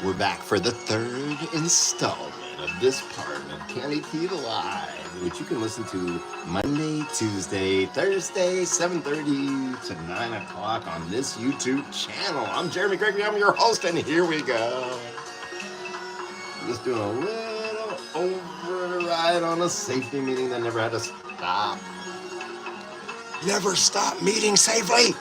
We're back for the third installment of this part of Candy Tea Live, which you can listen to Monday, Tuesday, Thursday, 7:30 to 9 o'clock on this YouTube channel. I'm Jeremy Gregory, I'm your host, and here we go. I'm just doing a little override on a safety meeting that never had to stop. Never stop meeting safely.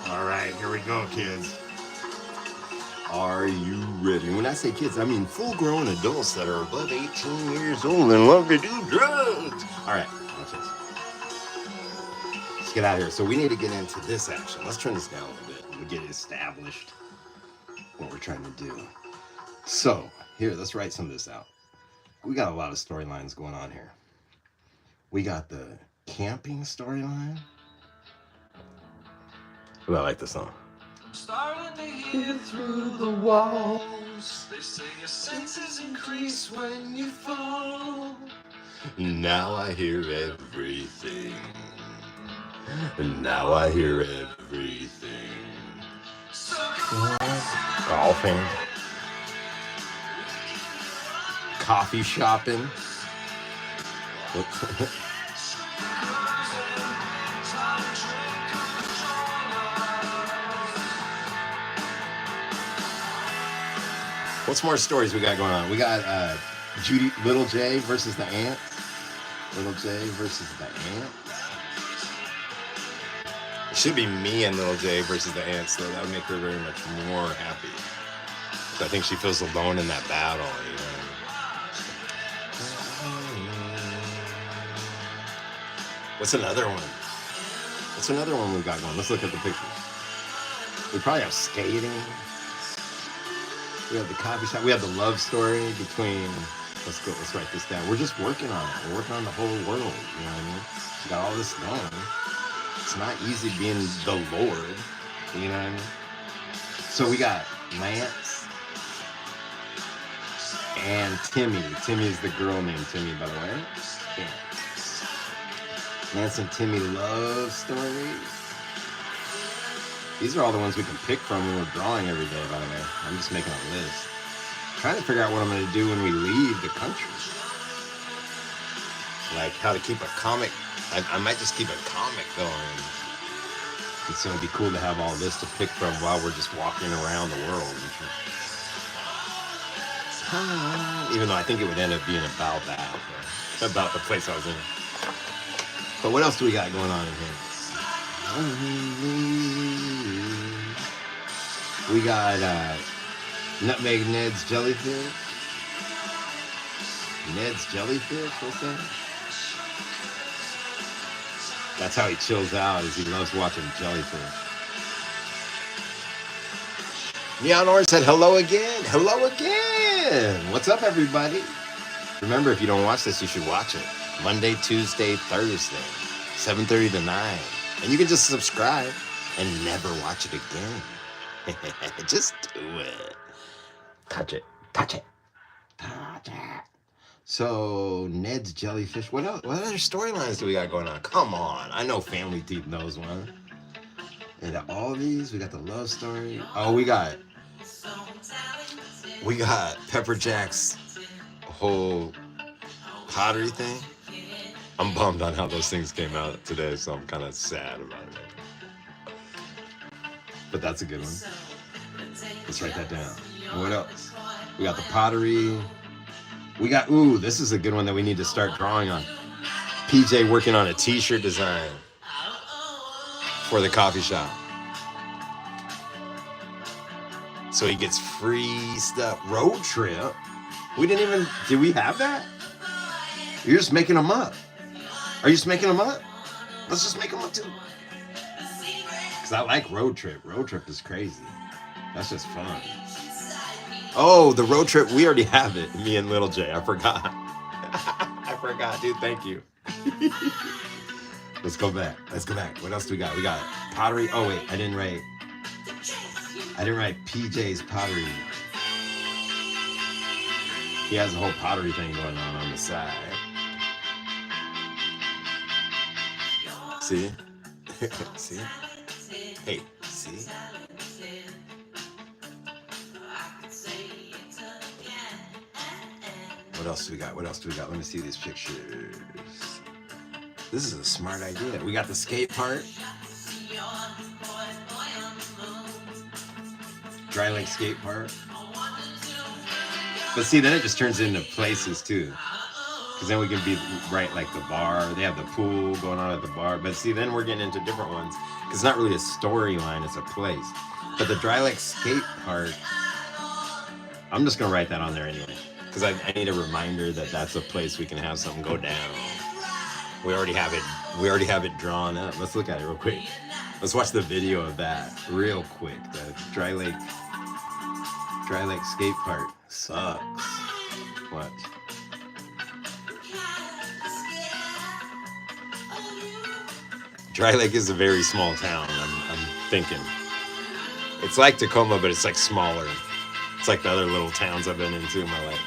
All right, here we go, kids. Are you ready? When I say kids, I mean full-grown adults that are above 18 years old and love to do drugs. All right, watch this. Let's get out of here. So we need to get into this action. Let's turn this down a little bit and get established what we're trying to do. So here, let's write some of this out. We got a lot of storylines going on here. We got the camping storyline. Ooh, I like this song. I'm starting to hear through the walls. They say your senses increase when you fall. Now I hear everything. Now I hear everything. So Golfing. Coffee shopping. What's more stories we got going on? We got Judy, Little J versus the Ant. Little J versus the Ant. It should be me and Little J versus the Ants, though. That would make her very much more happy. So I think she feels alone in that battle. You know? What's another one? What's another one we've got going? Let's look at the pictures. We probably have skating. We have the coffee shop. We have the love story between. Let's go. Let's write this down. We're just working on it. We're working on the whole world. You know what I mean? We got all this done. It's not easy being the Lord. You know what I mean? So we got Lance and Timmy. Timmy is the girl named Timmy, by the way. Yeah. Lance and Timmy love stories. These are all the ones we can pick from when we're drawing every day, by the way. I'm just making a list. Trying to figure out what I'm going to do when we leave the country. Like how to keep a comic. I might just keep a comic going. It's going to be cool to have all this to pick from while we're just walking around the world. Even though I think it would end up being about that. About the place I was in. But what else do we got going on in here? We got Nutmeg Ned's Jellyfish. Ned's Jellyfish, what's that? That's how he chills out, is he loves watching jellyfish. Neon Orange said hello again. Hello again. What's up, everybody? Remember, if you don't watch this, you should watch it. Monday, Tuesday, Thursday, 7:30 to 9. And you can just subscribe and never watch it again. Just do it. Touch it. Touch it. Touch it. So, Ned's Jellyfish. What else? What other storylines do we got going on? Come on. I know Family Teeth knows one. And all these, we got the love story. Oh, we got Pepper Jack's whole pottery thing. I'm bummed on how those things came out today, so I'm kind of sad about it. But that's a good one. Let's write that down. What else? We got the pottery. We got, ooh, this is a good one that we need to start drawing on. PJ working on a t-shirt design for the coffee shop. So he gets free stuff. Road trip? We didn't even, did we have that? You're just making them up. Are you just making them up? Let's just make them up too. Because I like road trip. Road trip is crazy. That's just fun. Oh, the road trip. We already have it. Me and Little J. I forgot. I forgot, dude. Thank you. Let's go back. Let's go back. What else do we got? We got pottery. Oh, wait. I didn't write PJ's pottery. He has a whole pottery thing going on the side. See? See? Hey, see? What else do we got? What else do we got? Let me see these pictures. This is a smart idea. We got the skate part. Dry lake skate park. But see, then it just turns into places too. Because then we can be right like the bar. They have the pool going on at the bar. But see, then we're getting into different ones. Because it's not really a storyline, it's a place. But the Dry Lake Skate Park, I'm just going to write that on there anyway. Because I need a reminder that that's a place we can have something go down. We already have it drawn up. Let's look at it real quick. Let's watch the video of that real quick. The Dry Lake Skate Park sucks. Watch. Dry Lake is a very small town, I'm thinking. It's like Tacoma, but it's like smaller. It's like the other little towns I've been into in my life.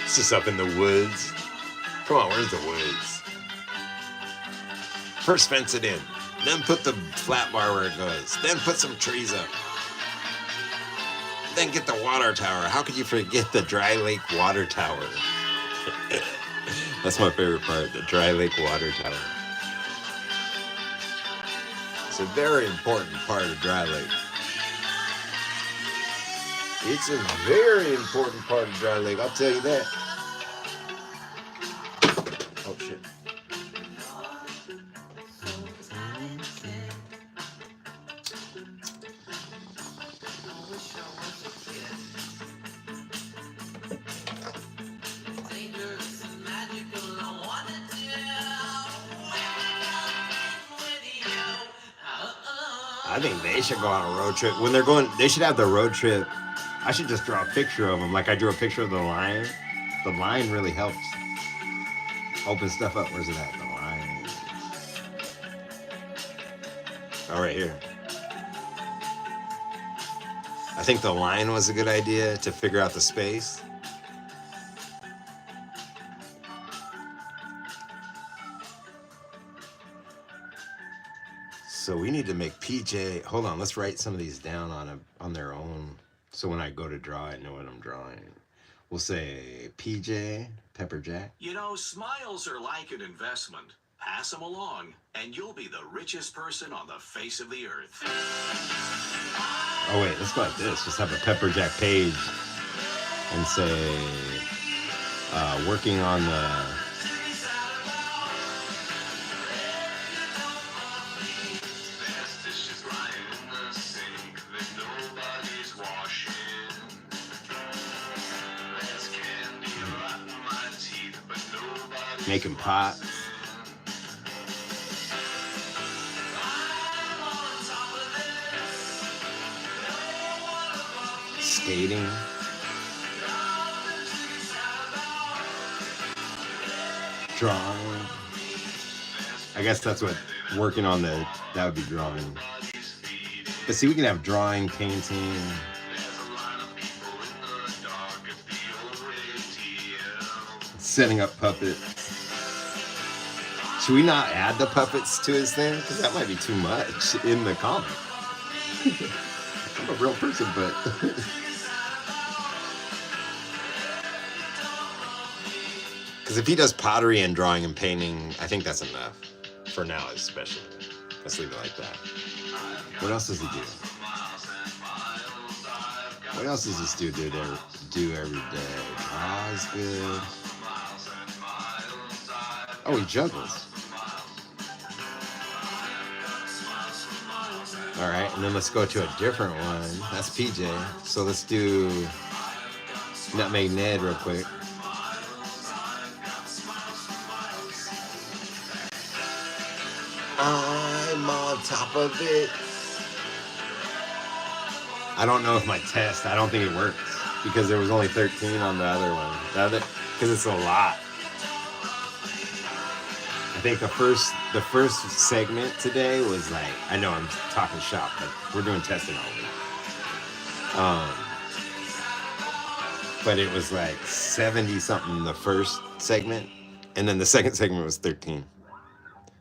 It's just up in the woods. Come on, where's the woods? First fence it in. Then put the flat bar where it goes. Then put some trees up. Then get the water tower. How could you forget the Dry Lake Water Tower? That's my favorite part, the Dry Lake Water Tower. It's a very important part of Dry Lake. It's a very important part of Dry Lake, I'll tell you that. Oh, shit. I think they should go on a road trip. When they're going, they should have the road trip. I should just draw a picture of them, like I drew a picture of the lion. The lion really helps open stuff up. Where's it at? The lion. Oh, right here. I think the lion was a good idea to figure out the space. So we need to make PJ. Hold on, let's write some of these down on their own. So when I go to draw, I know what I'm drawing. We'll say PJ, Pepper Jack. You know, smiles are like an investment. Pass them along, and you'll be the richest person on the face of the earth. Oh wait, let's go like this. Just have a Pepper Jack page and say, working on the. Making pot. Skating. Drawing. I guess that's what working on that would be drawing. But see, we can have drawing, painting. Setting up puppets. Should we not add the puppets to his thing? Because that might be too much in the comic. I'm a real person, but... Because if he does pottery and drawing and painting, I think that's enough. For now, especially. Let's leave it like that. What else does he do? What else does this dude do every day? Draws good. Oh, he juggles. All right, and then let's go to a different one. That's PJ. So let's do Nutmeg Ned real quick. I'm on top of it. I don't know if my test, I don't think it works because there was only 13 on the other one. The other, because it's a lot. I think the first segment today was like, I know I'm talking shop, but we're doing testing all week. But it was like 70 something the first segment, and then the second segment was 13.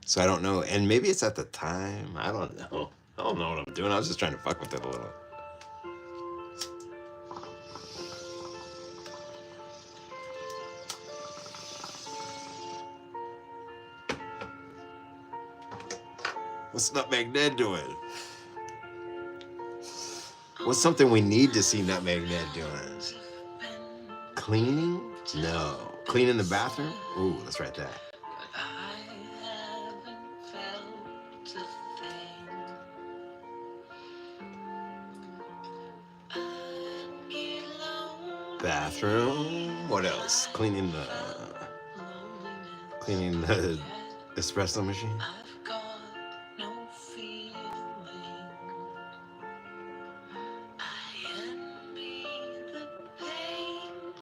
So I don't know, and maybe it's at the time. I don't know. I don't know what I'm doing. I was just trying to fuck with it a little. What's Nutmeg Ned doing? What's something we need to see Nutmeg Ned doing? Cleaning? No. Cleaning the bathroom? Ooh, let's write that. Bathroom. What else? Cleaning the espresso machine.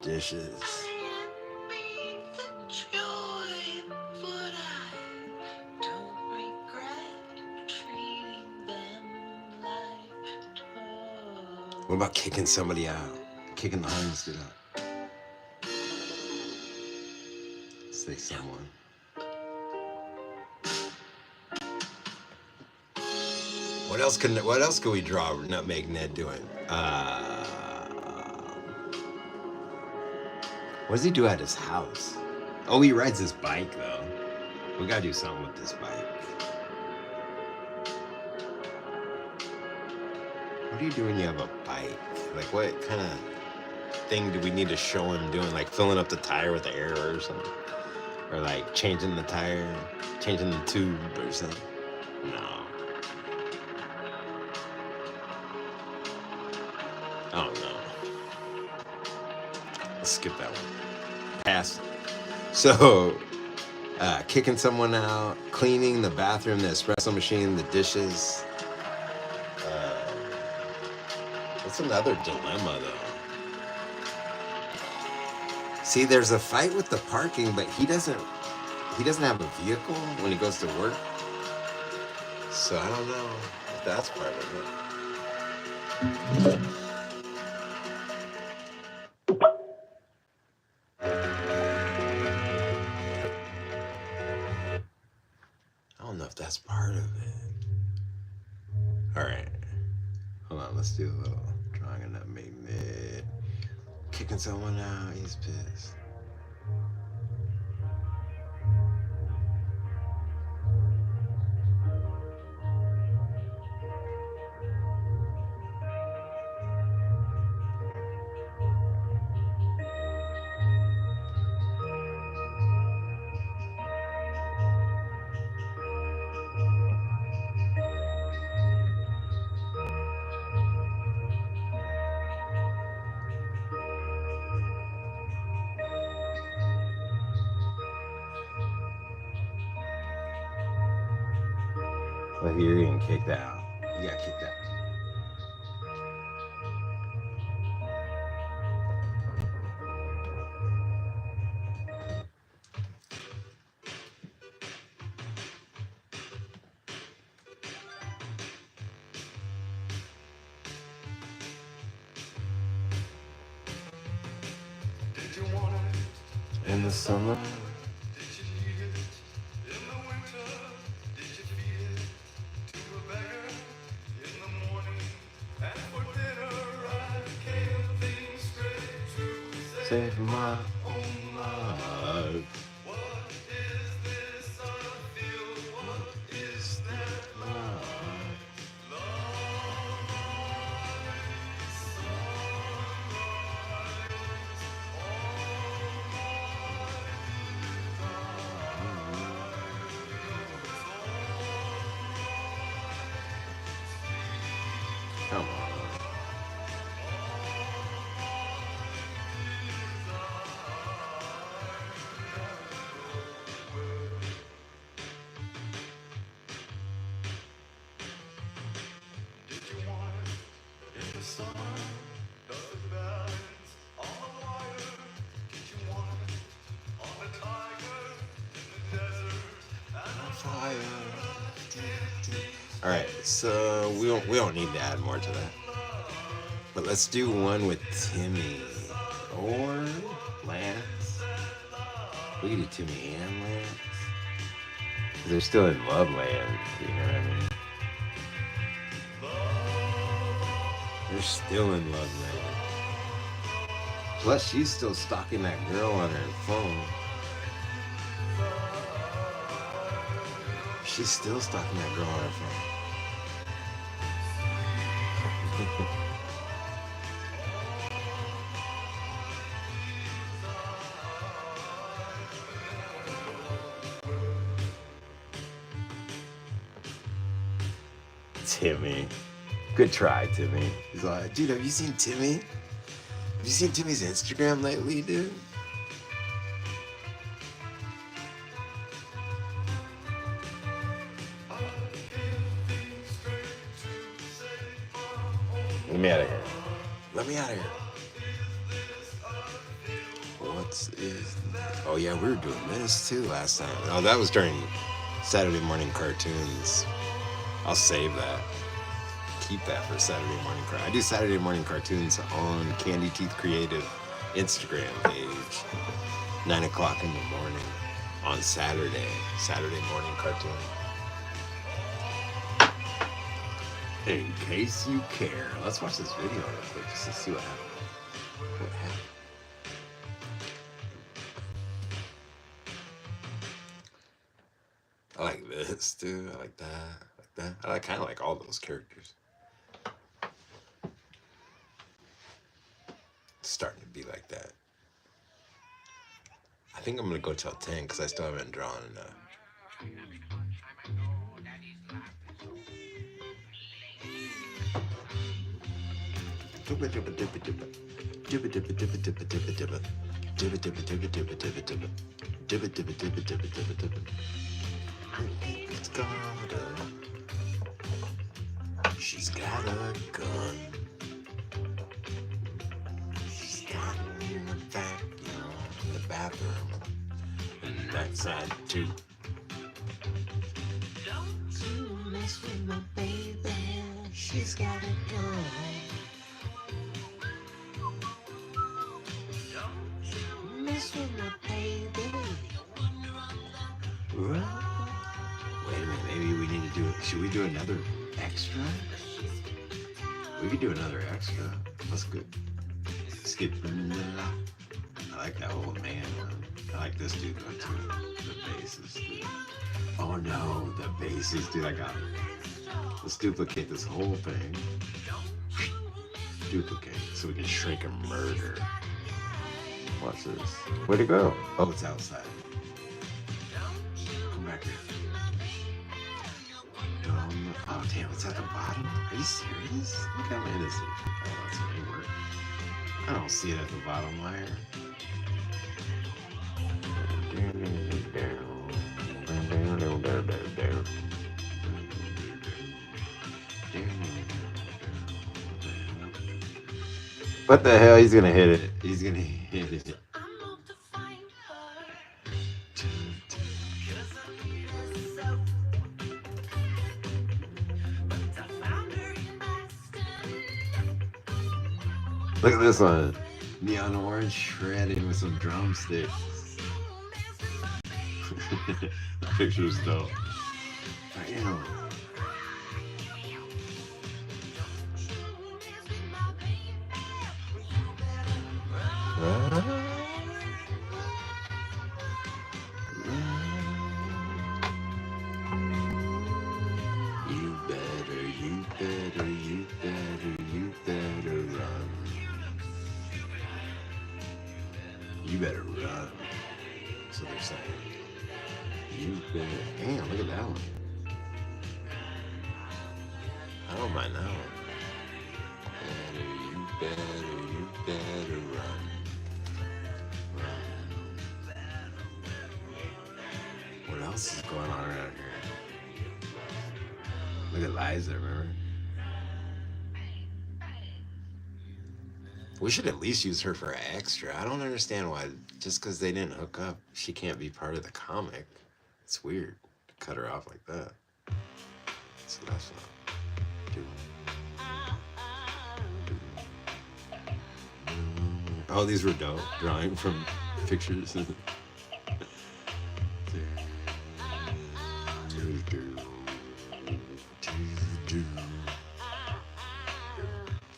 Dishes. What about kicking somebody out? Kicking the homeless dude out. Say someone. What else can we draw Nutmeg Ned doing? What does he do at his house? Oh, he rides his bike though. We gotta do something with this bike. What do you do when you have a bike? Like what kind of thing do we need to show him doing? Like filling up the tire with air or something? Or like changing the tire, changing the tube or something? No. Oh no. Let's skip that one. Pass. So, kicking someone out, cleaning the bathroom, the espresso machine, the dishes. What's another dilemma though? See, there's a fight with the parking, but he doesn't have a vehicle when he goes to work. So I don't know if that's part of it. I don't know if that's part of it. All right. Hold on, let's do a little drawing of Nutmeg Ned. Kicking someone out, he's pissed. Well, you're getting kicked out. You got kicked out. Did you want it In the summer. Did you need it in the winter? Did you feed it to a beggar in the morning? And for dinner I came things straight to Save my own life. What is this I feel? What is that love? Come on. Does it balance on the wire? Get you one on the tiger in the desert and Fire. All right, so we don't need to add more to that, but let's do one with Timmy or Lance. We can do Timmy and Lance. They're still in love land, you know what I mean? They're still in love land. Plus, she's still stalking that girl on her phone. She's still stalking that girl on her phone. Timmy. Good try, Timmy. He's like, dude, have you seen Timmy? Have you seen Timmy's Instagram lately, dude? Let me out of here. Let me out of here. What's is? Oh yeah, we were doing this too last time. Oh, that was during Saturday morning cartoons. I'll save that. Keep that for Saturday morning. I do Saturday morning cartoons on Candy Teeth Creative Instagram page, 9 o'clock in the morning on Saturday. Saturday morning cartoon. In case you care, let's watch this video real quick just to see what happened. What happened? I like this too. I like that. I like that. I kind of like all those characters. It's starting to be like that. I think I'm gonna go till 10 because I still haven't drawn enough. She's got a gun. She's got it in the vacuum, in the bathroom, and that side too. Don't you mess with my baby. She's got a gun. Don't you mess with my baby. Wait a minute, maybe we need to do it. Should we do another extra? We could do another extra. Let's go. Skip. I like that old man one. I like this dude one too. The bassist dude. Oh no, the bassist dude. I got it. Let's duplicate this whole thing. Duplicate so we can shrink a murder. Watch this. Where'd it go? Oh, it's outside. Come back here. Oh damn, it's at the bottom? Are you serious? Look how innocent. Oh, that's gonna work. I don't see it at the bottom layer. What the hell? He's gonna hit it. He's gonna hit it. Look at this one. Neon orange shredded with some drumsticks. The picture's dope. Damn. You better run. That's what they're saying. You better. Damn, look at that one. I don't mind that one. You better run. What else is going on around here? Look at Liza, remember? We should at least use her for extra. I don't understand why, just because they didn't hook up, she can't be part of the comic. It's weird to cut her off like that. So that's not. Oh, these were dope. Drawing from pictures.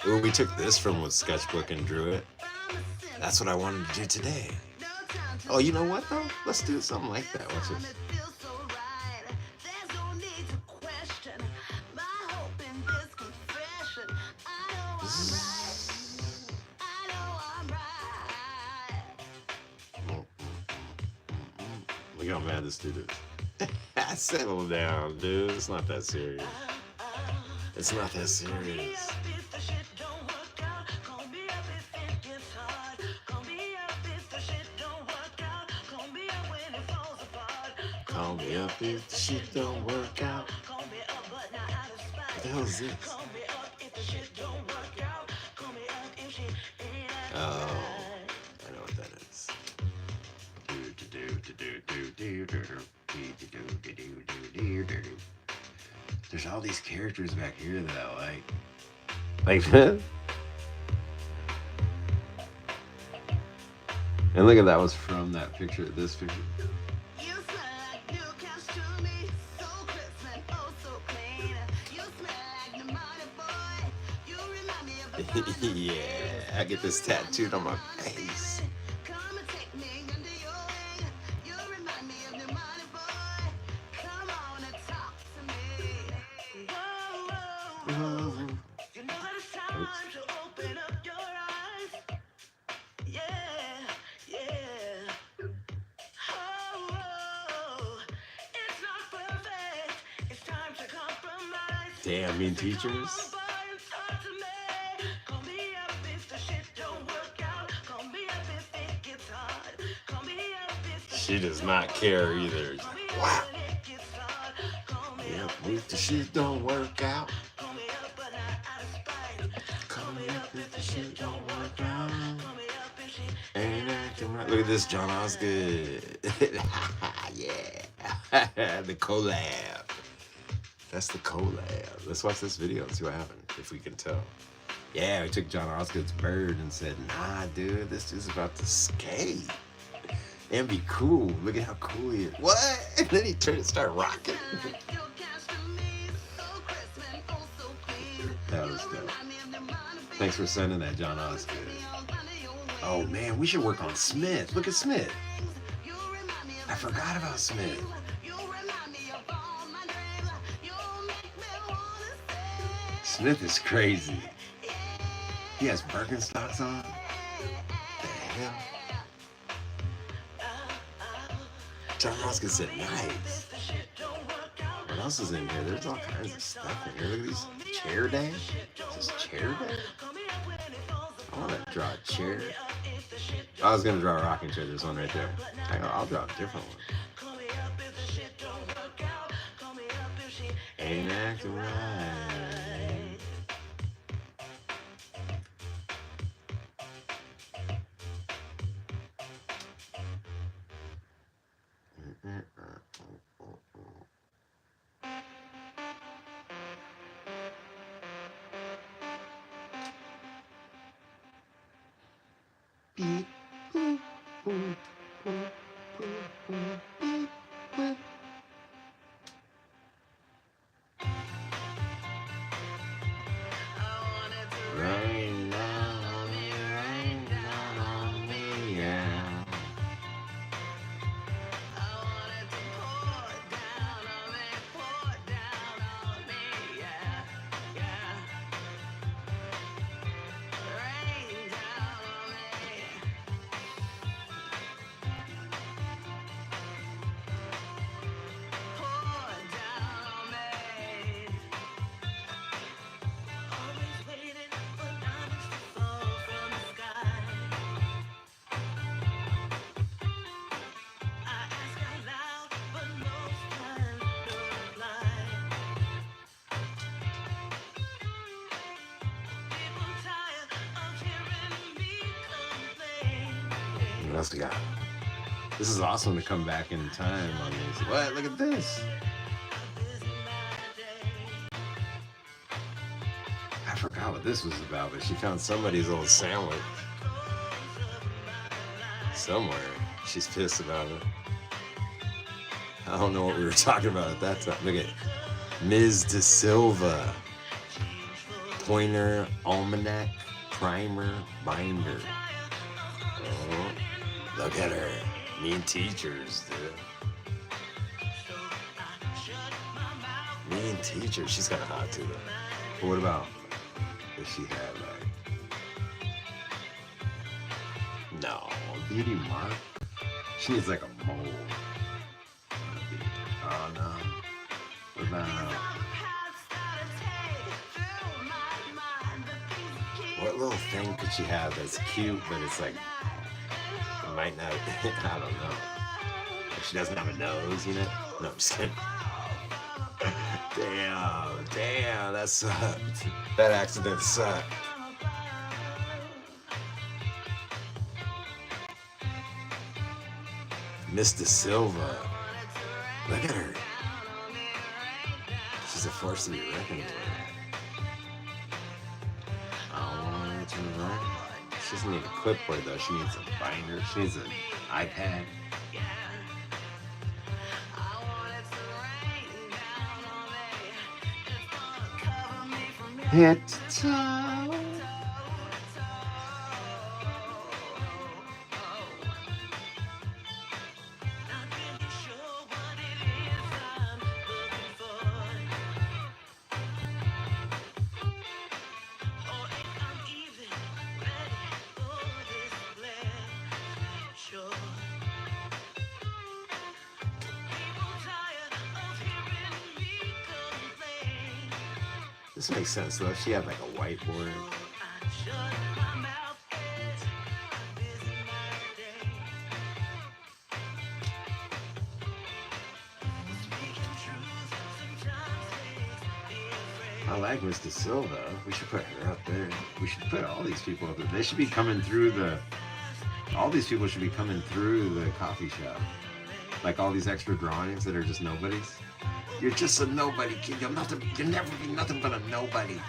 Ooh, we took this from a sketchbook and drew it. That's what I wanted to do today. Oh, you know what though? Let's do something like that. Watch this. Look how mad this dude is. Settle down, dude. It's not that serious. It's not that serious. Call me up if the shit don't work out. What the hell is this? Oh, I know what that is. There's all these characters back here that I like. Like that? And look at that was from that picture, this picture. Yeah, I get this tattooed on my face. Damn, mean teachers. She does not care either. Wow. Yep, if the shit don't work out. Call me up if the shit don't work out. Ain't acting right. Look at this, John Osgood. Yeah. The collab. That's the collab. Let's watch this video and see what happened, if we can tell. Yeah, we took John Osgood's bird and said, nah, dude, this dude's about to skate. And be cool. Look at how cool he is. What? And then he turned and started rocking. That was dope. Thanks for sending that, John Osgood. Oh man, we should work on Smith. Look at Smith. I forgot about Smith. Smith is crazy. He has Birkenstocks on. What the hell? John Osgood said nice. What else is in here? There's all kinds of stuff in here. Look at these chair day. Is this chair day? I want to draw a chair. I was going to draw a rocking chair. There's one right there. I'll draw a different one. Ain't acting right. Beep, boop, boop, boop, boop, boop, beep, boop. Rain down on me, rain down on me, yeah. What else we got? This is awesome to come back in time on these. What? Look at this. I forgot what this was about, but she found somebody's old sandwich somewhere. She's pissed about it. I don't know what we were talking about at that time. Look at Ms. De Silva. Pointer, almanac, primer, binder. Oh, look at her. Mean teachers, dude. Mean teacher. She's got a hot to it. But what about if she had like no beauty mark? She needs like a mole. Oh no. What about what little thing could she have that's cute, but it's like it might not. I don't know. If she doesn't have a nose, you know? No, I'm just kidding. Damn, that sucked. That accident sucked. Miss De Silva. Look at her. She's a force to be reckoned with. I want her to run. She doesn't need a clipboard though. She needs a binder. She needs an iPad. Head to toe. This makes sense though. If she had like a whiteboard. I like Miss De Silva. We should put her up there. We should put all these people up there. They should be coming through the. All these people should be coming through the coffee shop. Like all these extra drawings that are just nobodies. You're just a nobody, kid. You'll never be nothing but a nobody.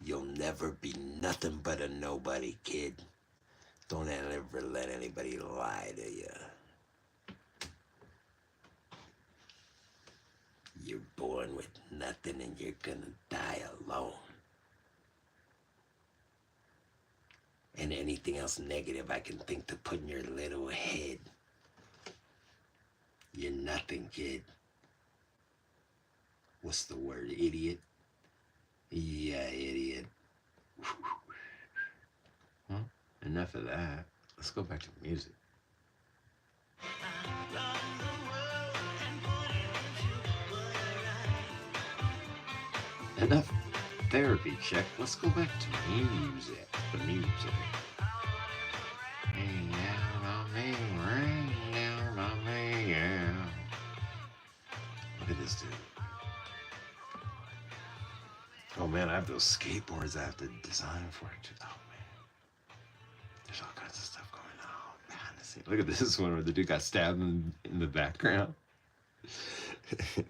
You'll never be nothing but a nobody, kid. Don't ever let anybody lie to you. You're born with nothing and you're gonna die alone. And anything else negative I can think to put in your little head. You're nothing, kid. What's the word, idiot? Yeah, idiot. Well, enough of that. Let's go back to the music. Enough therapy check. Let's go back to music. The music. Rain down on me, rain down on me, yeah. Look at this dude. Oh man, I have those skateboards I have to design for it too. Oh man. There's all kinds of stuff going on behind the scenes. Look at this one where the dude got stabbed in the background.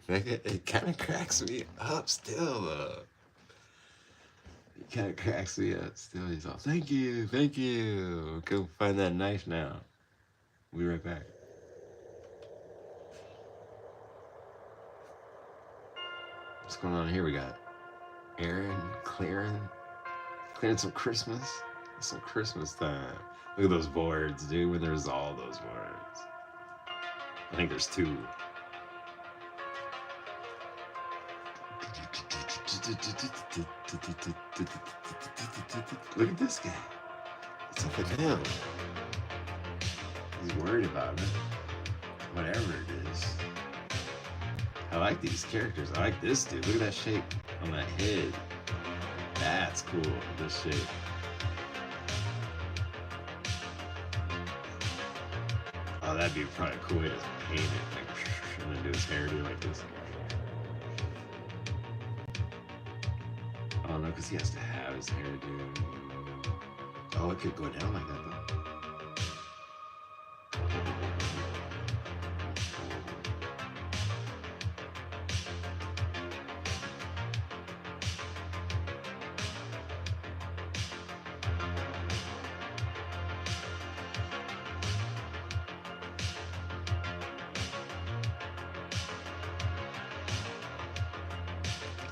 It kind of cracks me up still though. It kind of cracks me up still. He's all, thank you. Go find that knife now. We'll be right back. What's going on here? We got Aaron clearing some Christmas. It's some Christmas time. Look at those boards, dude, when there's all those boards. I think there's two. Look at this guy. What's up with him? He's worried about it. Whatever it is. I like these characters. I like this dude. Look at that shape on that head. That's cool. This shape. Oh, that'd be probably a cool way to paint it. Like, and then do his hairdo like this. Oh no, because he has to have his hairdo. Oh, it could go down like that though.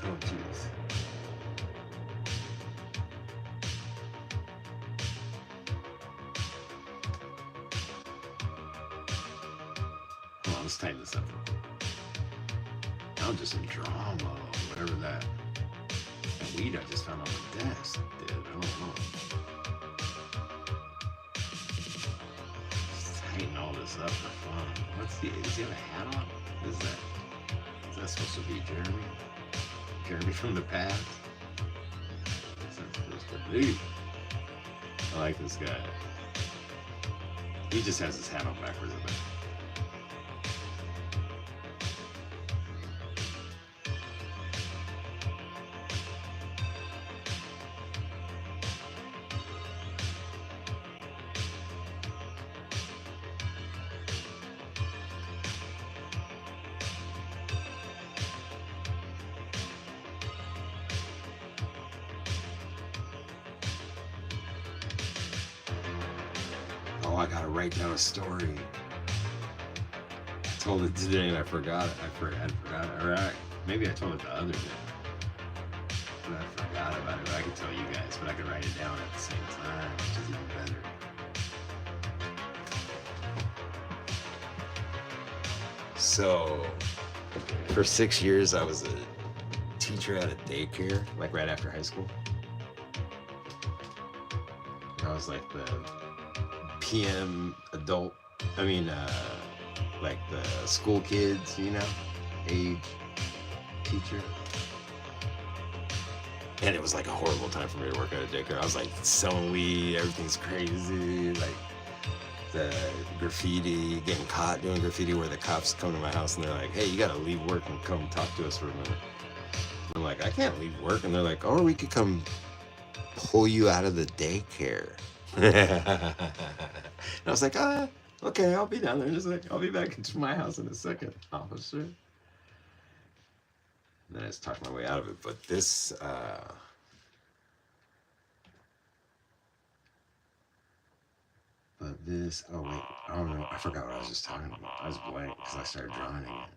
Oh, jeez. Hold on, let's tighten this up real quick. I'm just in drama, whatever that weed I just found on the desk did. I don't know. Just tighten all this up for fun. Does he have a hat on? What is that? Is that supposed to be Jeremy? Jeremy from the past? What's that supposed to be? I like this guy. He just has his hat on backwards a bit. Oh, I gotta write down a story. I told it today and I forgot it. I forgot it. Or maybe I told it the other day. But I forgot about it. But I can tell you guys, but I can write it down at the same time, which is even better. So, for 6 years, I was a teacher at a daycare, like right after high school. I was like the PM adult, like the school kids, age teacher. And it was like a horrible time for me to work at a daycare. I was like selling weed, everything's crazy, like the graffiti, getting caught doing graffiti where the cops come to my house and they're like, hey, you gotta leave work and come talk to us for a minute. And I'm like, I can't leave work. And they're like, or we could come pull you out of the daycare. And I was like, okay, I'll be down there. Just like, I'll be back into my house in a second, officer. And then I just talked my way out of it. But this, oh wait, I don't know. I forgot what I was just talking about. I was blank because I started drawing again.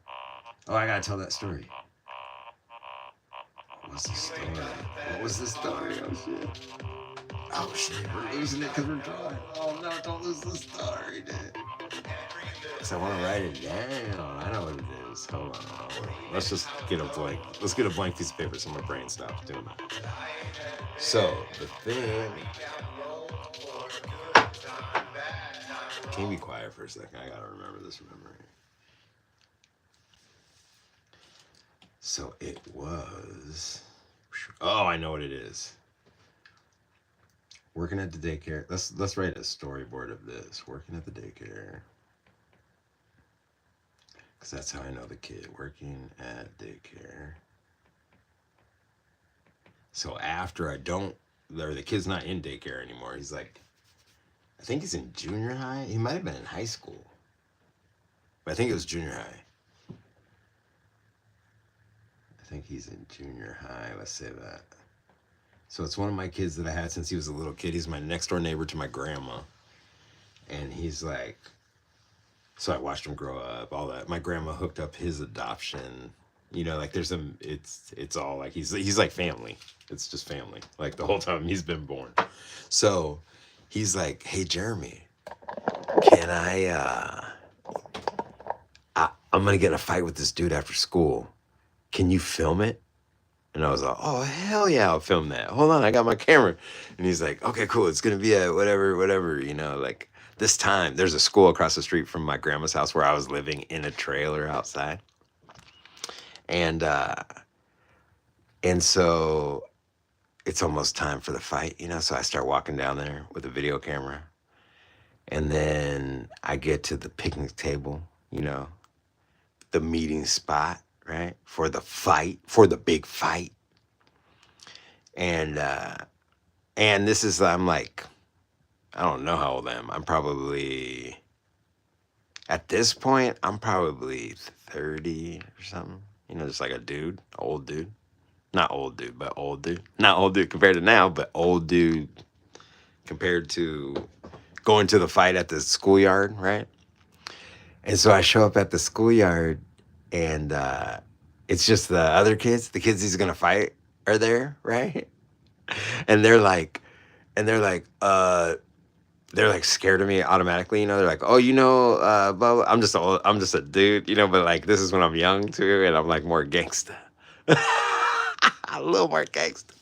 Oh, I gotta tell that story. What was the story? Oh shit, we're losing it because we're drawing. Oh no, don't lose the story, dude. Because I want to write it down. I know what it is. Hold on. Let's just get a blank. Let's get a blank piece of paper so my brain stops doing that. So, the thing... Can you be quiet for a second? I gotta remember this memory. So it was... Oh, I know what it is. Working at the daycare. Let's write a storyboard of this. Working at the daycare. Because that's how I know the kid. Working at daycare. So after the kid's not in daycare anymore. He's like, I think he's in junior high. He might have been in high school. But I think it was junior high. I think he's in junior high. Let's say that. So it's one of my kids that I had since he was a little kid. He's my next door neighbor to my grandma. And he's like, so I watched him grow up, all that. My grandma hooked up his adoption. Like there's it's all like, he's like family. It's just family. Like the whole time he's been born. So he's like, hey, Jeremy, can I'm going to get in a fight with this dude after school. Can you film it? And I was like, oh, hell yeah, I'll film that. Hold on, I got my camera. And he's like, okay, cool. It's going to be at whatever, like this time. There's a school across the street from my grandma's house where I was living in a trailer outside. And so it's almost time for the fight, so I start walking down there with a video camera. And then I get to the picnic table, the meeting spot. Right? For the fight, for the big fight. And this is, I'm like I don't know how old I am. I'm probably, at this point, I'm probably 30 or something. You know, just like a dude, old dude. Not old dude, but old dude. Not old dude compared to now, but old dude compared to going to the fight at the schoolyard, right? And so I show up at the schoolyard, and it's just the other kids, the kids he's gonna fight are there, right? And they're like scared of me automatically, you know. They're like, "Oh, you know, blah, blah." I'm just a dude, you know. But like, this is when I'm young too, and I'm like more gangsta, a little more gangsta,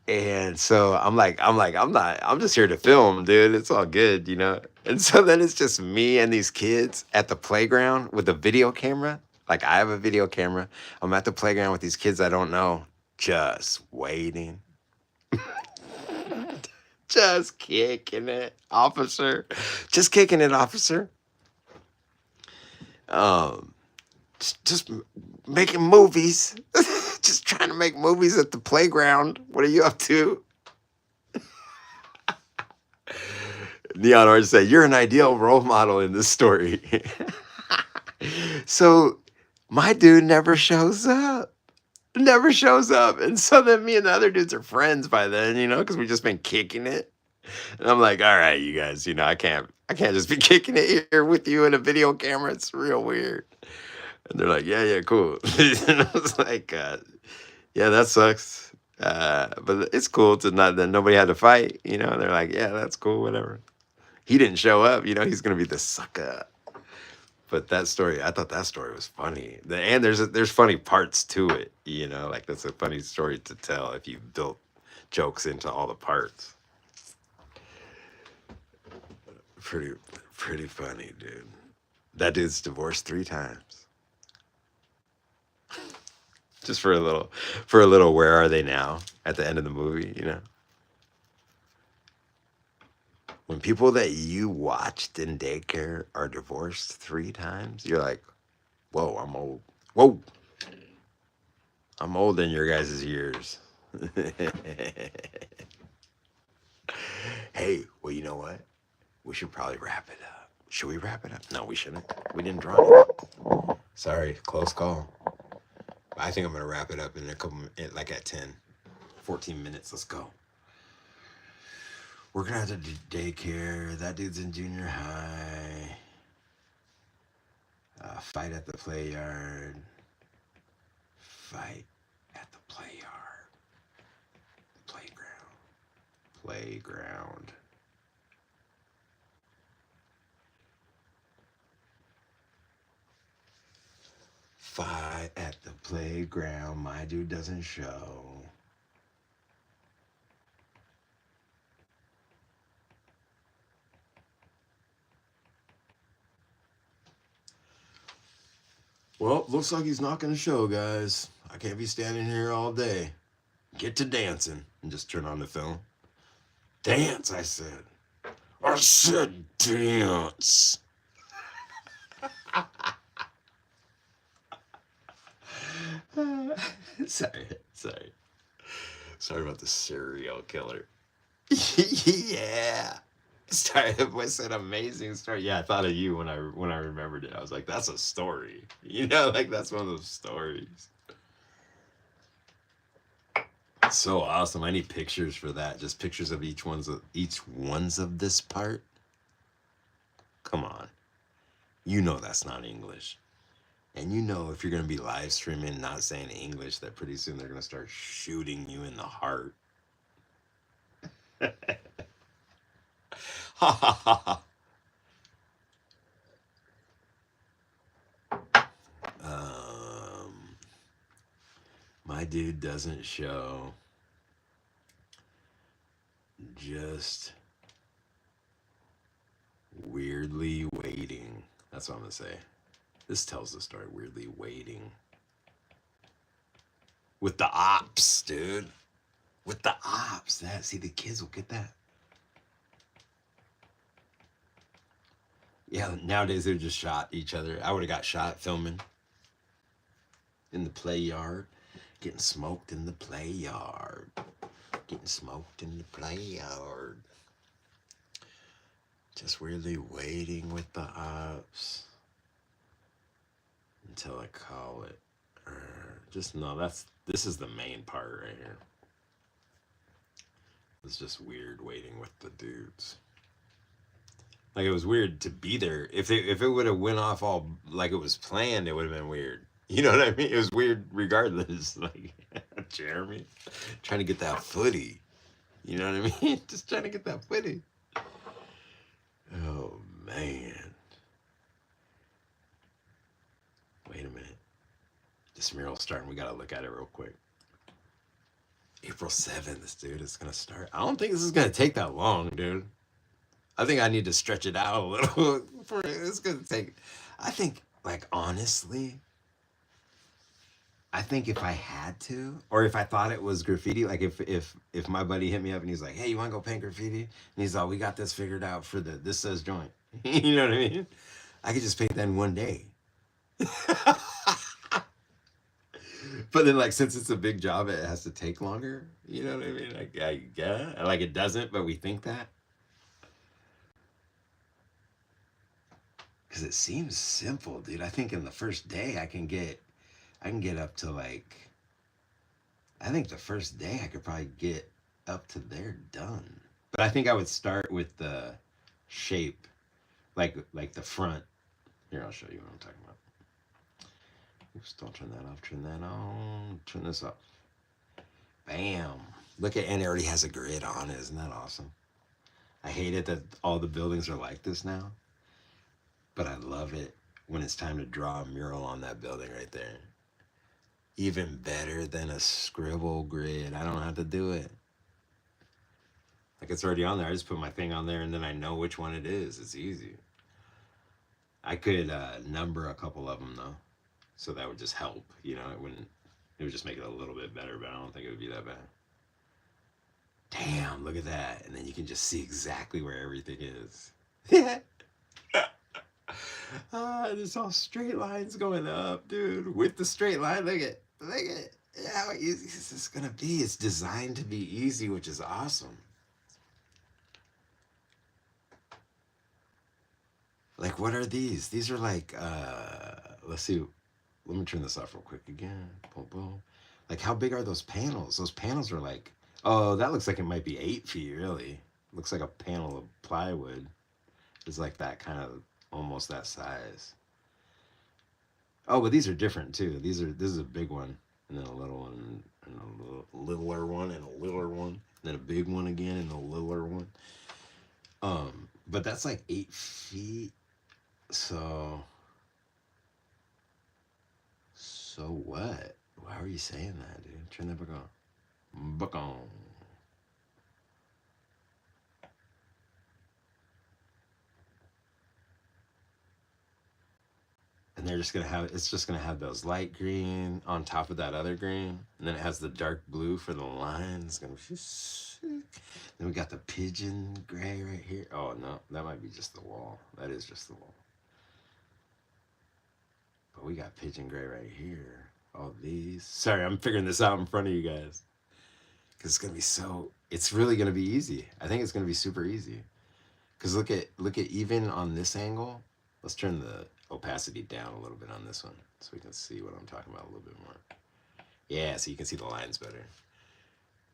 and so I'm just here to film, dude. It's all good, you know. And so then it's just me and these kids at the playground with a video camera. Like I have a video camera. I'm at the playground with these kids I don't know, just waiting, just kicking it, officer, just kicking it, officer. Um, just making movies, just trying to make movies at the playground. What are you up to? Neon Orange said, "You're an ideal role model in this story." So my dude never shows up. Never shows up. And so then me and the other dudes are friends by then, you know, because we've just been kicking it. And I'm like, all right, you guys, you know, I can't just be kicking it here with you in a video camera. It's real weird. And they're like, yeah, yeah, cool. And I was like, yeah, that sucks. But it's cool to not that nobody had to fight, you know. They're like, yeah, that's cool, whatever. He didn't show up, you know, he's gonna be the sucker. But that story, I thought that story was funny. And there's funny parts to it, you know, like that's a funny story to tell if you built jokes into all the parts. Pretty pretty funny, dude. That dude's divorced 3 times. Just for a little where are they now at the end of the movie, you know? When people that you watched in daycare are divorced 3 times, you're like, whoa, I'm old. Whoa, I'm old in your guys' years. Hey, well, you know what? We should probably wrap it up. Should we wrap it up? No, we shouldn't. We didn't draw it. Sorry, close call. I think I'm going to wrap it up in a couple, like at 10, 14 minutes. Let's go. We're going to have to do daycare. That dude's in junior high. Fight at the play yard. Fight at the play yard. Playground. Playground. Fight at the playground. My dude doesn't show. Well, looks like he's not going to show, guys. I can't be standing here all day. Get to dancing and just turn on the film. Dance, I said. I said dance. sorry, sorry. Sorry about the serial killer. Yeah. Started with an amazing story. Yeah, I thought of you when I remembered it. I was like, that's a story. You know, like that's one of those stories. So awesome. I need pictures for that. Just pictures of each one's of this part. Come on. You know that's not English. And you know if you're gonna be live streaming not saying English, that pretty soon they're gonna start shooting you in the heart. Ha ha ha ha. My dude doesn't show. Just weirdly waiting. That's what I'm gonna say. This tells the story. Weirdly waiting. With the ops, dude. With the ops. That, see, the kids will get that. Yeah, nowadays they just shot each other. I would have got shot filming in the play yard, getting smoked in the play yard. Getting smoked in the playground. Just weirdly waiting with the ops until I call it. Just no, this is the main part right here. It's just weird waiting with the dudes. Like it was weird to be there. If it would have went off all like it was planned, it would have been weird. You know what I mean? It was weird regardless. Like Jeremy trying to get that footy. You know what I mean? Just trying to get that footy. Oh man. Wait a minute. This mural's starting. We gotta look at it real quick. April 7th, dude. It's gonna start. I don't think this is gonna take that long, dude. I think I need to stretch it out a little. For it's gonna take. I think, like honestly, I think if I had to, or if I thought it was graffiti, like if my buddy hit me up and he's like, "Hey, you want to go paint graffiti?" and he's like, "We got this figured out for the this says joint." You know what I mean? I could just paint that in one day. But then, like, since it's a big job, it has to take longer. You know what I mean? I guess. Like, it doesn't, but we think that. Because it seems simple, dude. I think in the first day, I can get up to, like, I think the first day I could probably get up to there done. But I think I would start with the shape, like the front. Here, I'll show you what I'm talking about. Oops, don't turn that off. Turn that on. Turn this off. Bam. Look at, and it already has a grid on it. Isn't that awesome? I hate it that all the buildings are like this now, but I love it when it's time to draw a mural on that building right there. Even better than a scribble grid. I don't have to do it. Like it's already on there. I just put my thing on there and then I know which one it is. It's easy. I could number a couple of them though, so that would just help. You know, it wouldn't. It would just make it a little bit better, but I don't think it would be that bad. Damn, look at that. And then you can just see exactly where everything is. There's all straight lines going up, dude. With the straight line, look at how easy this is gonna be. It's designed to be easy, which is awesome. Like, what are these? These are like, let's see. Let me turn this off real quick again. Boom, boom. Like, how big are those panels? Those panels are like, oh, that looks like it might be 8 feet, really. Looks like a panel of plywood. It's like that kind of, almost that size. Oh, but these are different too. This is a big one, and then a little one, and a littler one, and a littler one, and then a big one again, and a littler one. But that's like 8 feet. So what? Why are you saying that, dude? Turn that back on. Back on. And they're just gonna have it's just gonna have those light green on top of that other green, and then it has the dark blue for the lines. It's gonna be sick. Then we got the pigeon gray right here. Oh no, that might be just the wall. That is just the wall. But we got pigeon gray right here. All these. Sorry, I'm figuring this out in front of you guys. Cause it's gonna be so. It's really gonna be easy. I think it's gonna be super easy. Cause look at even on this angle. Let's turn the opacity down a little bit on this one so we can see what I'm talking about a little bit more. Yeah, so you can see the lines better.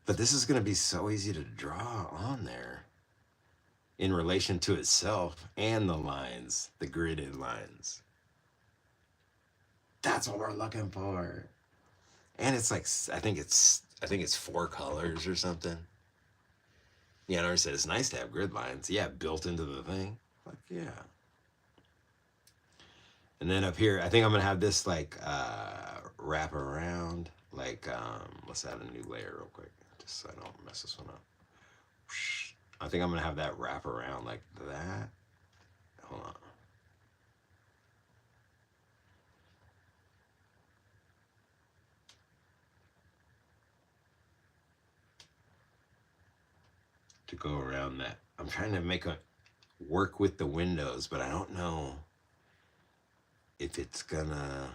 But this is gonna be so easy to draw on there in relation to itself and the lines, the gridded lines. That's what we're looking for. And it's like I think it's 4 colors or something. Yeah, I said it's nice to have grid lines. Yeah, built into the thing. Fuck yeah. And then up here, I think I'm gonna have this like wrap around. Like let's add a new layer real quick, just so I don't mess this one up. I think I'm gonna have that wrap around like that. Hold on. To go around that. I'm trying to make a work with the windows, but I don't know if it's gonna.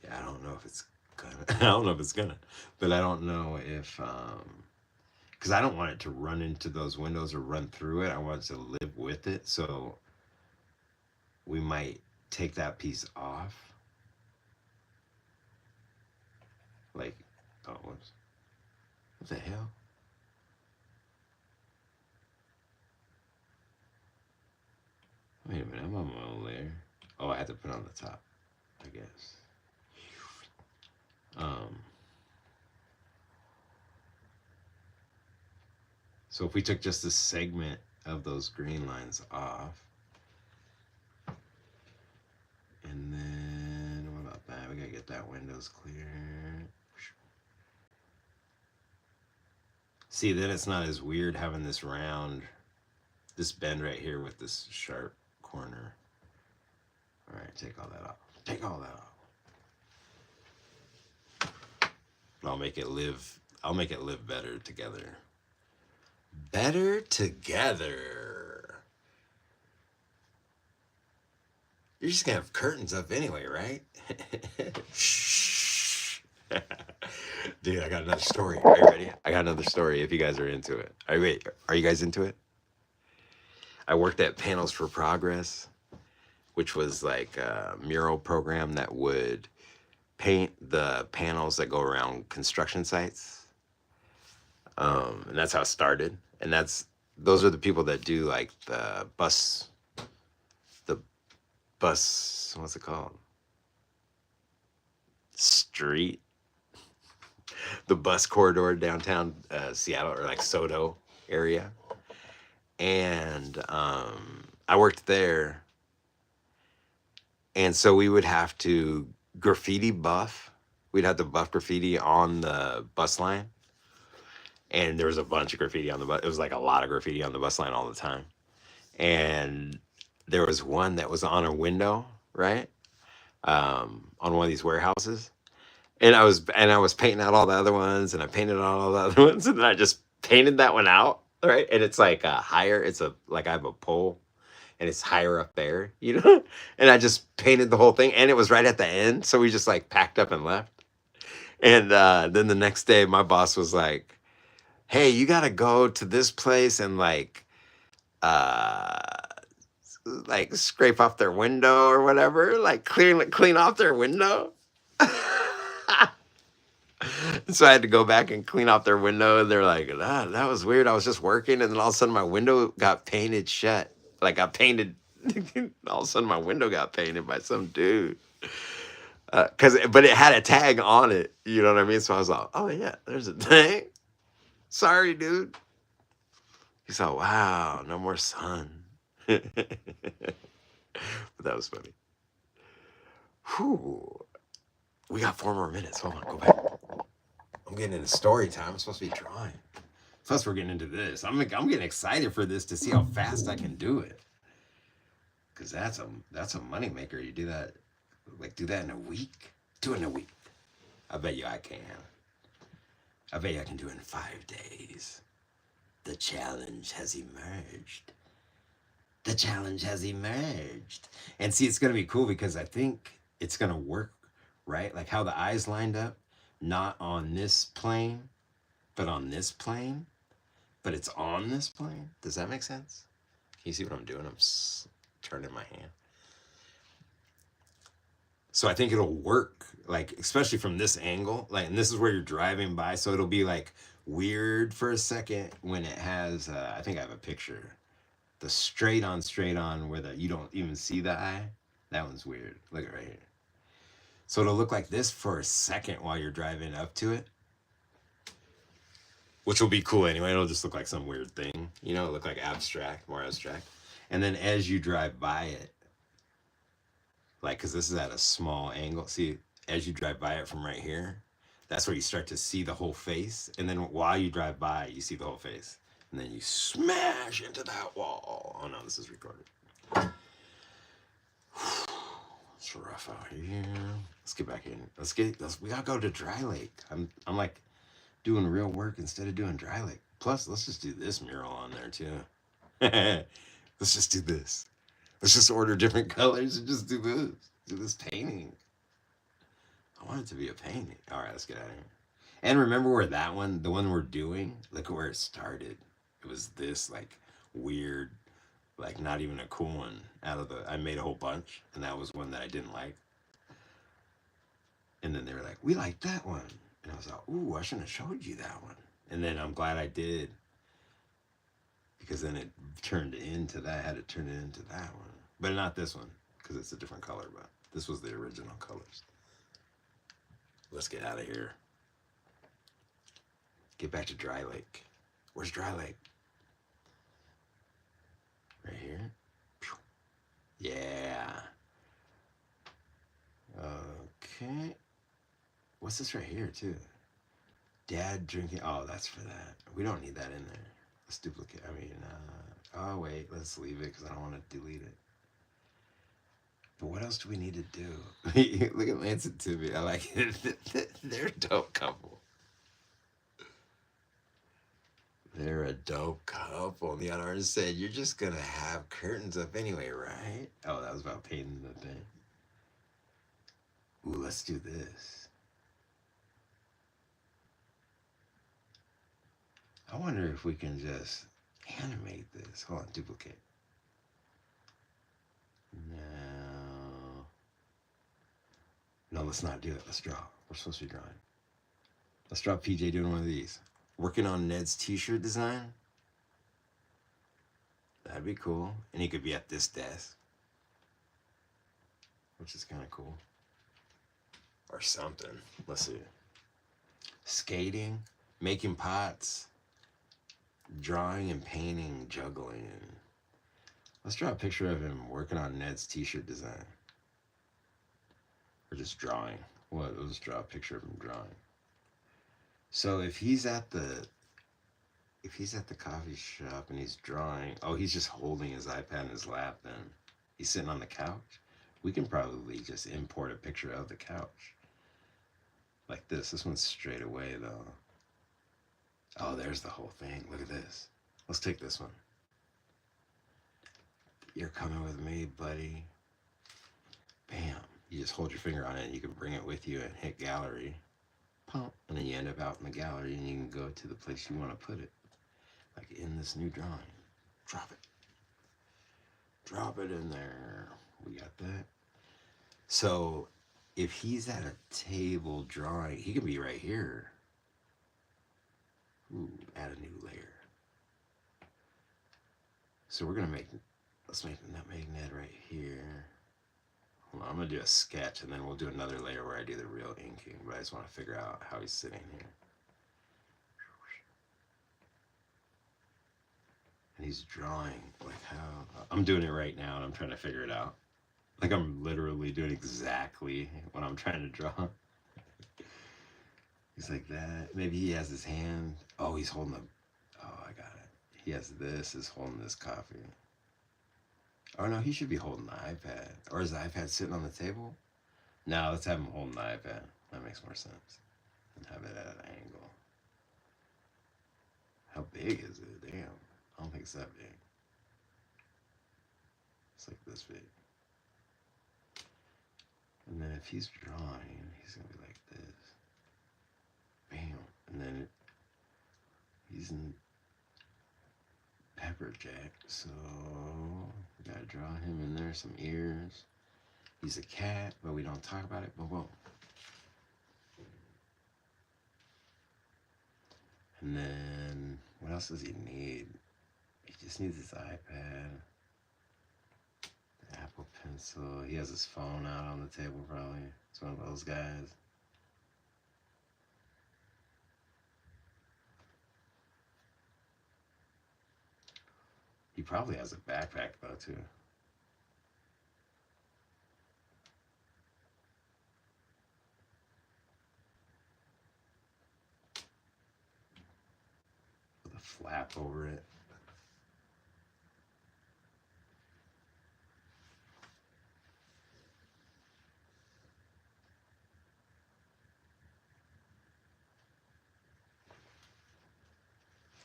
Yeah, I don't know if it's gonna. I don't know if it's gonna, but I don't know if because I don't want it to run into those windows or run through it. I want it to live with it. So we might take that piece off. Like, oh, whoops. What the hell? Wait a minute, I'm on my own layer. Oh, I had to put it on the top, I guess. Um, so if we took just this segment of those green lines off, and then what about that? We gotta get that windows clear. See, then it's not as weird having this round, this bend right here with this sharp corner. All right, take all that off. Take all that off. I'll make it live. I'll make it live better together. Better together. You're just gonna have curtains up anyway, right? Shh. Dude, I got another story. Are you ready? I got another story if you guys are into it. Are you guys into it? I worked at Panels for Progress, which was like a mural program that would paint the panels that go around construction sites. And that's how it started. And those are the people that do like the bus, what's it called? Street, the bus corridor downtown Seattle, or like Soto area. And I worked there. And so we would have to graffiti buff. We'd have to buff graffiti on the bus line. And there was a bunch of graffiti on the bus. It was like a lot of graffiti on the bus line all the time. And there was one that was on a window, right? On one of these warehouses. And I was painting out all the other ones, and I painted on all the other ones, and then I just painted that one out, right? And it's like higher. It's like I have a pole, and it's higher up there, you know? And I just painted the whole thing, and it was right at the end, so we just like packed up and left. And then the next day, my boss was like, "Hey, you gotta go to this place and uh, like scrape off their window or whatever, like clean off their window." So I had to go back and clean off their window, and they're like, that was weird. I was just working, and then all of a sudden my window got painted shut. Like I painted, all of a sudden my window got painted by some dude. But it had a tag on it. You know what I mean? So I was like, oh yeah, there's a tag. Sorry, dude. He's like, wow, no more sun. But that was funny. Whew. We got 4 more minutes. Hold on, go back. I'm getting into story time. I'm supposed to be drawing. Plus, we're getting into this. I'm getting excited for this to see how fast I can do it. Cause that's a moneymaker. You do that, do that in a week. Do it in a week. I bet you I can. I bet you I can do it in 5 days. The challenge has emerged. The challenge has emerged. And see, it's gonna be cool because I think it's gonna work, right? Like how the eyes lined up. Not on this plane, but on this plane, but it's on this plane. Does that make sense? Can you see what I'm doing? I'm turning my hand. So I think it'll work, like, especially from this angle, like, and this is where you're driving by. So it'll be like weird for a second when it has, I think I have a picture, the straight on where you don't even see the eye. That one's weird. Look at it right here. So it'll look like this for a second while you're driving up to it, which will be cool anyway. It'll just look like some weird thing, you know, look like more abstract. And then as you drive by it, like, cause this is at a small angle. See, as you drive by it from right here, that's where you start to see the whole face. And then while you drive by, you see the whole face. And then you smash into that wall. Oh no, this is recorded. It's rough out here. Let's get back in. We gotta go to Dry Lake. I'm like doing real work instead of doing Dry Lake. Plus, let's just do this mural on there too. Let's just do this. Let's just order different colors and just do this. Do this painting. I want it to be a painting. All right, let's get out of here. And remember where that one, the one we're doing, look at where it started. It was this like weird, like not even a cool one out of the, I made a whole bunch and that was one that I didn't like. And then they were like, we like that one. And I was like, ooh, I shouldn't have showed you that one. And then I'm glad I did because then it turned into that. I had to turn it into that one. But not this one because it's a different color, but this was the original colors. Let's get out of here. Get back to Dry Lake. Where's Dry Lake? Right here. Yeah. Okay. What's this right here too? Dad drinking. Oh, that's for that. We don't need that in there. Let's duplicate. I mean, oh wait, let's leave it because I don't want to delete it. But what else do we need to do? Look at Lance and Timmy. I like it. They're a dope couple. They're a dope couple. And the other artist said, you're just going to have curtains up anyway, right? Oh, that was about painting the thing. Ooh, let's do this. I wonder if we can just animate this. Hold on, duplicate. No, let's not do it. Let's draw. We're supposed to be drawing. Let's draw PJ doing one of these. Working on Ned's t-shirt design. That'd be cool. And he could be at this desk, which is kind of cool. Or something. Let's see. Skating, making pots, drawing and painting, juggling. Let's draw a picture of him working on Ned's t-shirt design. Or just drawing. Well, let's draw a picture of him drawing. So if he's at the coffee shop and he's drawing, oh, he's just holding his iPad in his lap then. He's sitting on the couch. We can probably just import a picture of the couch. Like this. This one's straight away though. Oh, there's the whole thing. Look at this. Let's take this one. You're coming with me, buddy. Bam. You just hold your finger on it and you can bring it with you and hit gallery. Pump. And then you end up out in the gallery and you can go to the place you want to put it. Like in this new drawing. Drop it. Drop it in there. We got that. So if he's at a table drawing, he can be right here. Ooh, add a new layer. So we're gonna let's make Ned right here. Hold on, I'm gonna do a sketch and then we'll do another layer where I do the real inking, but I just wanna figure out how he's sitting here. And he's drawing like how, I'm doing it right now and I'm trying to figure it out. Like I'm literally doing exactly what I'm trying to draw. He's like that. Maybe he has his hand. Oh, he's holding oh, I got it. He has this, is holding this coffee. Oh no, he should be holding the iPad. Or is the iPad sitting on the table? No, let's have him holding the iPad. That makes more sense. And have it at an angle. How big is it? Damn. I don't think it's that big. It's like this big. And then if he's drawing, he's gonna be like this. Bam. And then he's in Pepper Jack, so we gotta draw him in there, some ears. He's a cat, but we don't talk about it. Boom, boom. And then what else does he need? He just needs his iPad, the Apple Pencil. He has his phone out on the table probably. It's one of those guys. He probably has a backpack though too. With a flap over it.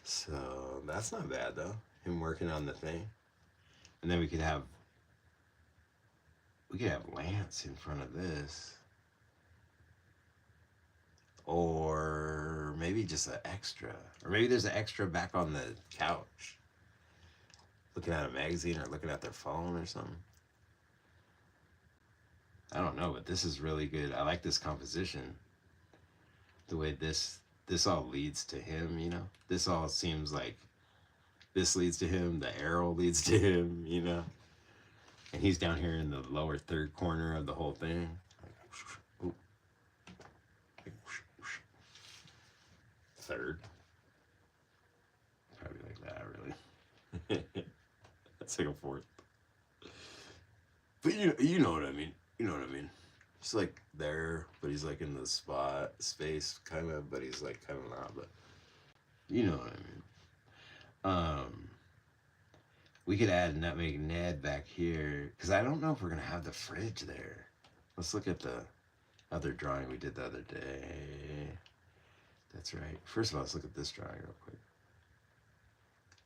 So that's not bad though. Him working on the thing. And then we could have Lance in front of this. Or maybe just an extra. Or maybe there's an extra back on the couch looking at a magazine or looking at their phone or something. I don't know, but this is really good. I like this composition. The way this all leads to him, you know? This all seems like this leads to him, the arrow leads to him, you know? And he's down here in the lower third corner of the whole thing. Like, third. Probably like that, really. That's like a fourth. But you know what I mean. You know what I mean. He's like there, but he's like in the spot space kind of, but he's like kind of not. But you know what I mean. We could add Nutmeg Ned back here because I don't know if we're gonna have the fridge there. Let's look at the other drawing we did the other day. That's right. First of all, let's look at this drawing real quick.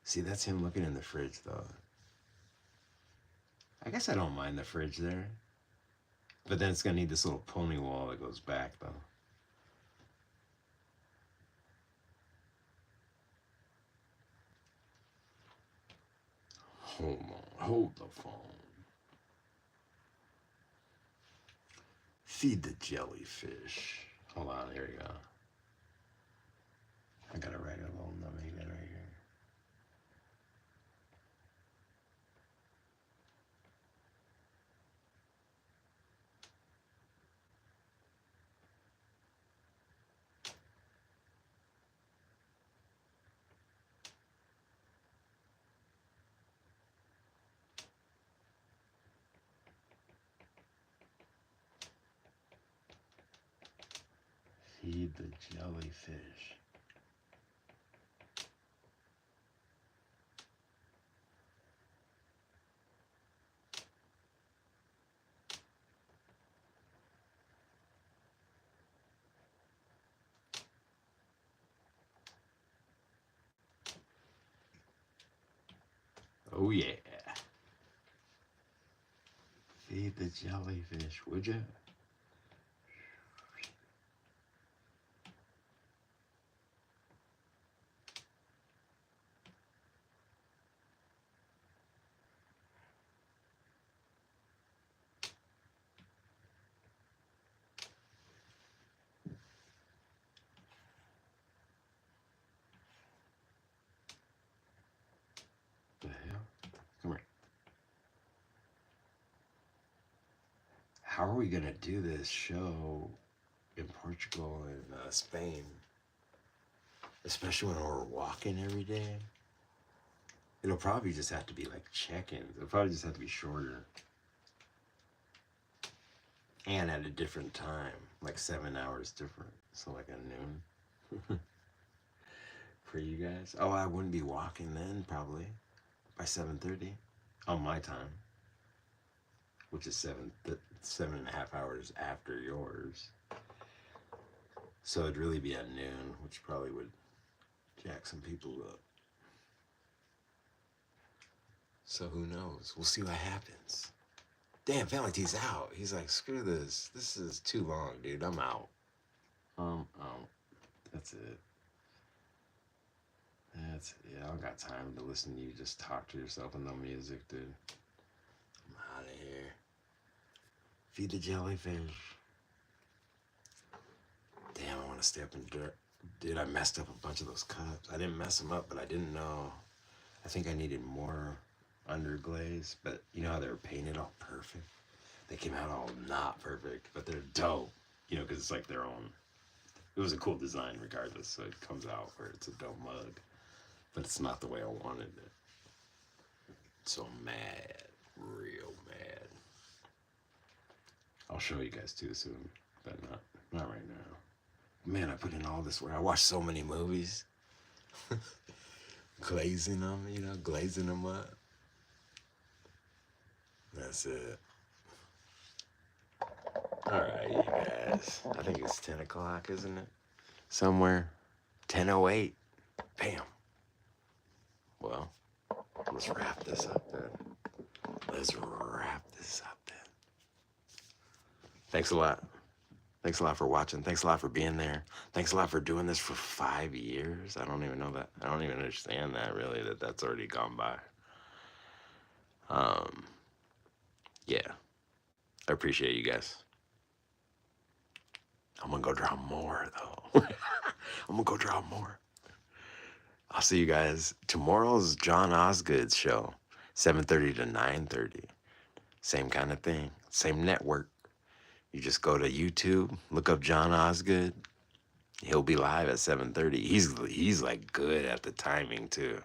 See, that's him looking in the fridge, though. I guess I don't mind the fridge there. But then it's going to need this little pony wall that goes back, though. Hold on. Hold the phone. Feed the jellyfish. Hold on. Here we go. I got to write a little numbing right here. Feed the jellyfish. Oh yeah. Feed the jellyfish, would ya? The hell? Come here. How are we gonna do this show in Portugal and Spain? Especially when we're walking every day. It'll probably just have to be like check-ins. It'll probably just have to be shorter. And at a different time, like 7 hours different. So like at noon. For you guys. Oh, I wouldn't be walking then probably by 7:30 on my time, which is 7.5 hours after yours. So it'd really be at noon, which probably would jack some people up. So who knows? We'll see what happens. Damn, Valentine's out. He's like, screw this. This is too long, dude. I'm out. Out. That's it. That's it. Yeah, I don't got time to listen to you just talk to yourself and no music, dude. I'm out of here. Feed the jellyfish. Damn, I want to stay up in dirt. Dude, I messed up a bunch of those cups. I didn't mess them up, but I didn't know. I think I needed more underglaze, but you know how they were painted all perfect? They came out all not perfect, but they're dope. You know, because it's like their own. It was a cool design regardless, so it comes out where it's a dope mug. But it's not the way I wanted it. So mad. Real mad. I'll show you guys too soon, but not right now. Man, I put in all this work. I watched so many movies. Glazing them, you know, glazing them up. That's it. All right, you guys. I think it's 10 o'clock, isn't it? Somewhere. 10:08. Bam. Well, let's wrap this up then. Let's wrap this up then. Thanks a lot. Thanks a lot for watching. Thanks a lot for being there. Thanks a lot for doing this for 5 years. I don't even know that. I don't even understand that really, that that's already gone by. Um, yeah, I appreciate you guys. I'm gonna go draw more though. I'm gonna go draw more. I'll see you guys tomorrow's John Osgood's show, 7:30 to 9:30. Same kind of thing, same network. You just go to YouTube, look up John Osgood. He'll be live at 7:30. He's like good at the timing too.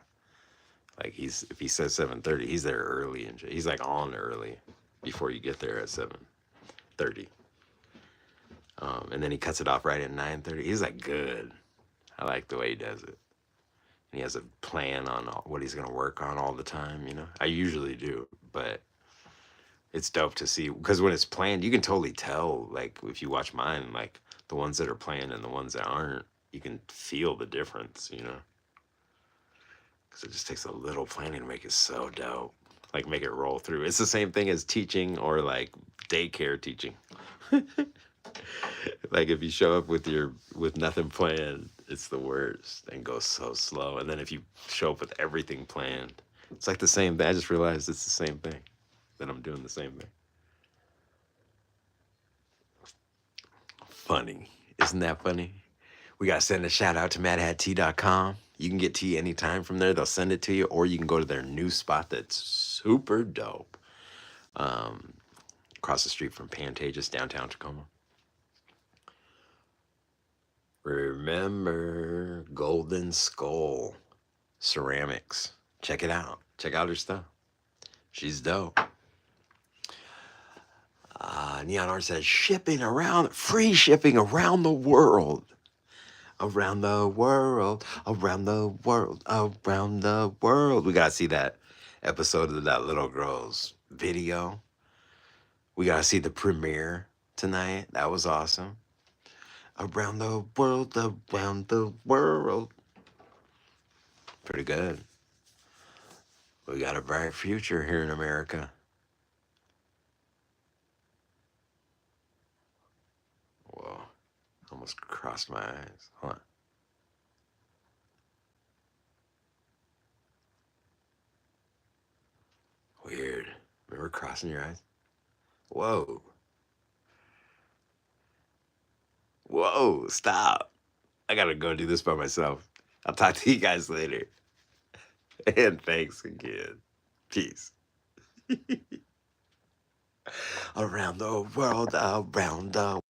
Like if he says 7:30, he's there early and he's like on early before you get there at 7:30. And then he cuts it off right at 9:30. He's like good. I like the way he does it. And he has a plan on what he's gonna work on all the time. You know, I usually do, but it's dope to see because when it's planned, you can totally tell. Like if you watch mine, like the ones that are planned and the ones that aren't, you can feel the difference. You know, because it just takes a little planning to make it so dope. Like make it roll through. It's the same thing as teaching or like daycare teaching. Like if you show up with nothing planned, it's the worst and goes so slow. And then if you show up with everything planned, it's like the same thing. I just realized it's the same thing. That I'm doing the same thing. Funny. Isn't that funny? We got to send a shout out to madhatttea.com. You can get tea anytime from there. They'll send it to you, or you can go to their new spot that's super dope. Across the street from Pantages, downtown Tacoma. Remember Golden Skull Ceramics. Check it out. Check out her stuff. She's dope. Neon Art says free shipping around the world. Around the world, around the world, around the world. We gotta see that episode of that little girl's video. We gotta see the premiere tonight. That was awesome. Around the world, around the world. Pretty good. We got a bright future here in America. Whoa. Almost crossed my eyes. Hold on. Weird. Remember crossing your eyes? Whoa. Whoa, stop. I gotta go do this by myself. I'll talk to you guys later. And thanks again. Peace. Around the world, around the